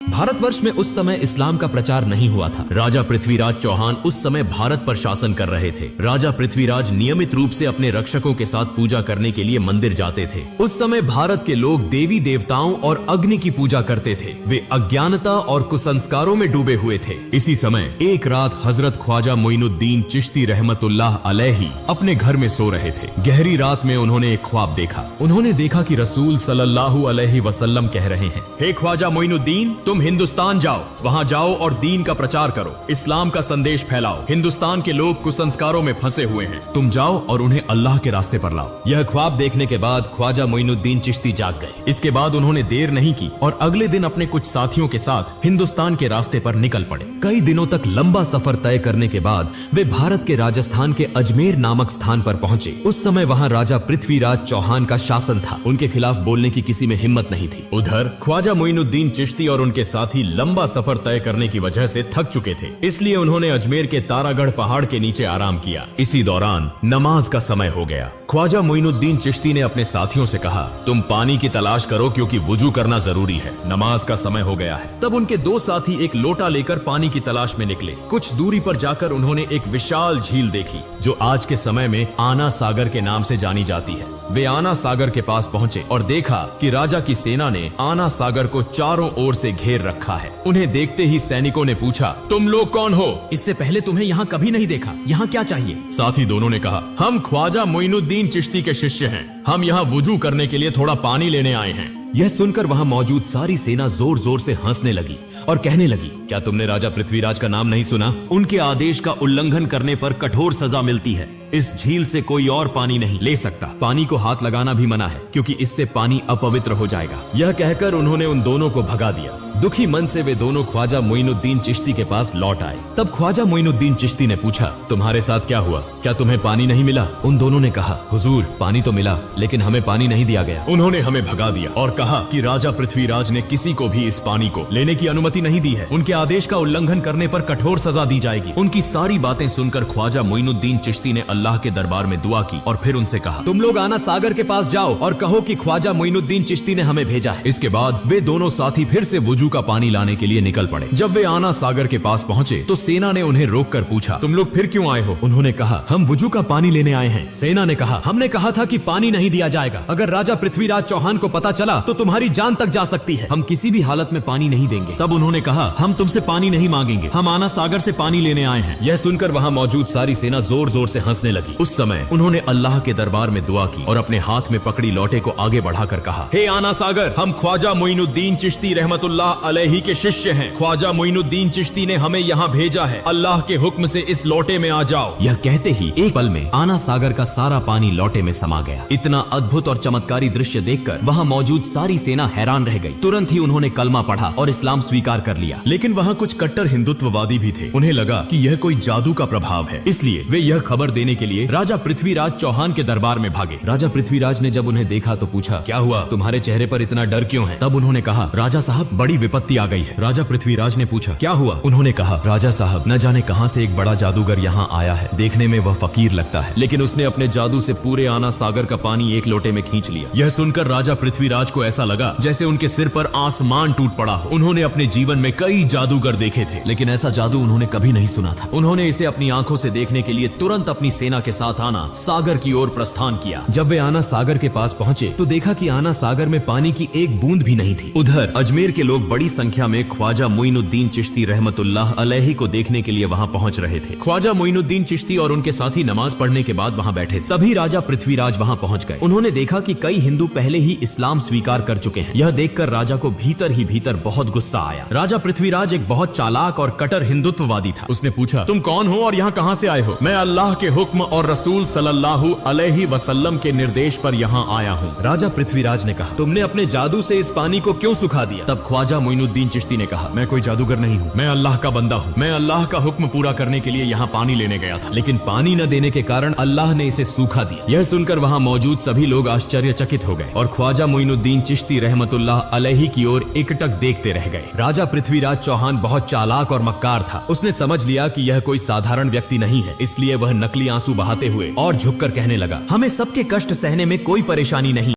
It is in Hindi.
भारतवर्ष में उस समय इस्लाम का प्रचार नहीं हुआ था। राजा पृथ्वीराज चौहान उस समय भारत पर शासन कर रहे थे। राजा पृथ्वीराज नियमित रूप से अपने रक्षकों के साथ पूजा करने के लिए मंदिर जाते थे। उस समय भारत के लोग देवी देवताओं और अग्नि की पूजा करते थे। वे अज्ञानता और कुसंस्कारों में डूबे हुए थे। इसी समय एक रात हजरत ख्वाजा मोइनुद्दीन चिश्ती रहमतुल्लाह अलैहि अपने घर में सो रहे थे। गहरी रात में उन्होंने एक ख्वाब देखा। उन्होंने देखा कि रसूल सल्लल्लाहु अलैहि वसल्लम कह रहे हैं, हे ख्वाजा मोइनुद्दीन, तुम हिंदुस्तान जाओ, वहां जाओ और दीन का प्रचार करो, इस्लाम का संदेश फैलाओ। हिंदुस्तान के लोग कुसंस्कारों में फंसे हुए हैं, तुम जाओ और उन्हें अल्लाह के रास्ते पर लाओ। यह ख्वाब देखने के बाद ख्वाजा मोइनुद्दीन चिश्ती जाग गए। इसके बाद उन्होंने देर नहीं की और अगले दिन अपने कुछ साथियों के साथ हिंदुस्तान के रास्ते पर निकल पड़े। कई दिनों तक लंबा सफर तय करने के बाद वे भारत के राजस्थान के अजमेर नामक स्थान पर पहुंचे। उस समय वहां राजा पृथ्वीराज चौहान का शासन था। उनके खिलाफ बोलने की किसी में हिम्मत नहीं थी। उधर ख्वाजा मोइनुद्दीन चिश्ती और उनके साथी लंबा सफर तय करने की वजह से थक चुके थे, इसलिए उन्होंने अजमेर के तारागढ़ पहाड़ के नीचे आराम किया। इसी दौरान नमाज का समय हो गया। ख्वाजा मोइनुद्दीन चिश्ती ने अपने साथियों से कहा, तुम पानी की तलाश करो क्योंकि वुजू करना जरूरी है, नमाज का समय हो गया है। तब उनके दो साथी एक लोटा लेकर पानी की तलाश में निकले। कुछ दूरी पर जाकर उन्होंने एक विशाल झील देखी जो आज के समय में आना सागर के नाम से जानी जाती है। वे आना सागर के पास पहुंचे और देखा कि राजा की सेना ने आना सागर को चारों ओर से घेर रखा है। उन्हें देखते ही सैनिकों ने पूछा, तुम लोग कौन हो? इससे पहले तुम्हें यहाँ कभी नहीं देखा, यहाँ क्या चाहिए? साथी दोनों ने कहा, हम ख्वाजा मोइनुद्दीन चिश्ती के शिष्य हैं, हम यहाँ वुजू करने के लिए थोड़ा पानी लेने आए हैं। यह सुनकर वहां मौजूद सारी सेना जोर जोर से हंसने लगी और कहने लगी, क्या तुमने राजा पृथ्वीराज का नाम नहीं सुना? उनके आदेश का उल्लंघन करने पर कठोर सजा मिलती है। इस झील से कोई और पानी नहीं ले सकता। पानी को हाथ लगाना भी मना है क्योंकि इससे पानी अपवित्र हो जाएगा। यह कहकर उन्होंने उन दोनों को भगा दिया। दुखी मन से वे दोनों ख्वाजा मोइनुद्दीन चिश्ती के पास लौट आए। तब ख्वाजा मोइनुद्दीन चिश्ती ने पूछा, तुम्हारे साथ क्या हुआ? क्या तुम्हें पानी नहीं मिला? उन दोनों ने कहा, हुजूर, पानी तो मिला लेकिन हमें पानी नहीं दिया गया। उन्होंने हमें भगा दिया और कहा कि राजा पृथ्वीराज ने किसी को भी इस पानी को लेने की अनुमति नहीं दी है। उनके आदेश का उल्लंघन करने पर कठोर सजा दी जाएगी। उनकी सारी बातें सुनकर ख्वाजा मोइनुद्दीन चिश्ती ने अल्लाह के दरबार में दुआ की और फिर उनसे कहा, तुम लोग आना सागर के पास जाओ और कहो कि ख्वाजा मोइनुद्दीन चिश्ती ने हमें भेजा है। इसके बाद वे दोनों साथी फिर से वुजू का पानी लाने के लिए निकल पड़े। जब वे आना सागर के पास पहुंचे तो सेना ने उन्हें रोककर पूछा, तुम लोग फिर क्यों आए हो? उन्होंने कहा, हम वुजू का पानी लेने आए हैं। सेना ने कहा, हमने कहा था कि पानी नहीं दिया जाएगा। अगर राजा पृथ्वीराज चौहान को पता चला तो तुम्हारी जान तक जा सकती है। हम किसी भी हालत में पानी नहीं देंगे। तब उन्होंने कहा, हम तुमसे पानी नहीं मांगेंगे, हम आना सागर से पानी लेने आए हैं। यह सुनकर वहां मौजूद सारी सेना जोर जोर से हंसने लगी। उस समय उन्होंने अल्लाह के दरबार में दुआ की और अपने हाथ में पकड़ी लोटे को आगे बढ़ाकर कहा, हे आना सागर, हम ख्वाजा मोइनुद्दीन चिश्ती रहमतुल्लाह अलैहि के शिष्य हैं। ख्वाजा मोइनुद्दीन चिश्ती ने हमें यहाँ भेजा है। अल्लाह के हुक्म से इस लोटे में आ जाओ। यह कहते ही एक पल में आना सागर का सारा पानी लोटे में समा गया। इतना अद्भुत और चमत्कारी दृश्य देखकर वहाँ मौजूद सारी सेना हैरान रह गई। तुरंत ही उन्होंने कलमा पढ़ा और इस्लाम स्वीकार कर लिया। लेकिन वहाँ कुछ कट्टर हिंदुत्ववादी भी थे। उन्हें लगा कि यह कोई जादू का प्रभाव है, इसलिए वे यह खबर देने के लिए राजा पृथ्वीराज चौहान के दरबार में भागे। राजा पृथ्वीराज ने जब उन्हें देखा तो पूछा, क्या हुआ? तुम्हारे चेहरे पर इतना डर क्यों है? तब उन्होंने कहा, राजा साहब, बड़ी विपत्ति आ गई है। राजा पृथ्वीराज ने पूछा, क्या हुआ? उन्होंने कहा, राजा साहब, न जाने कहां से एक बड़ा जादूगर यहाँ आया है। देखने में वह फकीर लगता है लेकिन उसने अपने जादू से पूरे आना सागर का पानी एक लोटे में खींच लिया। यह सुनकर राजा पृथ्वीराज को ऐसा लगा जैसे उनके सिर पर आसमान टूट पड़ा हो। उन्होंने अपने जीवन में कई जादूगर देखे थे लेकिन ऐसा जादू उन्होंने कभी नहीं सुना था। उन्होंने इसे अपनी आंखों से देखने के लिए तुरंत अपनी सेना के साथ आना सागर की ओर प्रस्थान किया। जब वे आना सागर के पास पहुंचे तो देखा कि आना सागर में पानी की एक बूंद भी नहीं थी। उधर अजमेर के लोग बड़ी संख्या में ख्वाजा मोइनुद्दीन चिश्ती रहमतुल्लाह अलैहि को देखने के लिए वहां पहुंच रहे थे। ख्वाजा मोइनुद्दीन चिश्ती और उनके साथी नमाज पढ़ने के बाद वहां बैठे थे। तभी राजा पृथ्वीराज वहां पहुंच गए। उन्होंने देखा कि कई हिंदू पहले ही इस्लाम स्वीकार कर चुके हैं। यह देखकर राजा को भीतर ही भीतर बहुत गुस्सा आया। राजा पृथ्वीराज एक बहुत चालाक और कट्टर हिंदुत्ववादी था। उसने पूछा, तुम कौन हो और यहाँ कहाँ से आए हो? मैं अल्लाह के हुक्म और रसूल सल्लल्लाहु अलैहि वसल्लम के निर्देश पर यहाँ आया हूँ। राजा पृथ्वीराज ने कहा, तुमने अपने जादू से इस पानी को क्यों सुखा दिया? तब ख्वाजा मोइनुद्दीन चिश्ती ने कहा, मैं कोई जादूगर नहीं हूँ, मैं अल्लाह का बंदा हूँ। मैं अल्लाह का हुक्म पूरा करने के लिए यहाँ पानी लेने गया था लेकिन पानी न देने के कारण अल्लाह ने इसे सूखा दिया। यह सुनकर वहाँ मौजूद सभी लोग आश्चर्यचकित हो गए और ख्वाजा मोइनुद्दीन चिश्ती रहमतुल्लाह अलैहि की ओर एकटक देखते रह गए। राजा पृथ्वीराज चौहान बहुत चालाक और मक्कार था। उसने समझ लिया कि यह कोई साधारण व्यक्ति नहीं है, इसलिए वह नकली आंसू बहाते हुए और झुककर कहने लगा, हमें सबके कष्ट सहने में कोई परेशानी नहीं।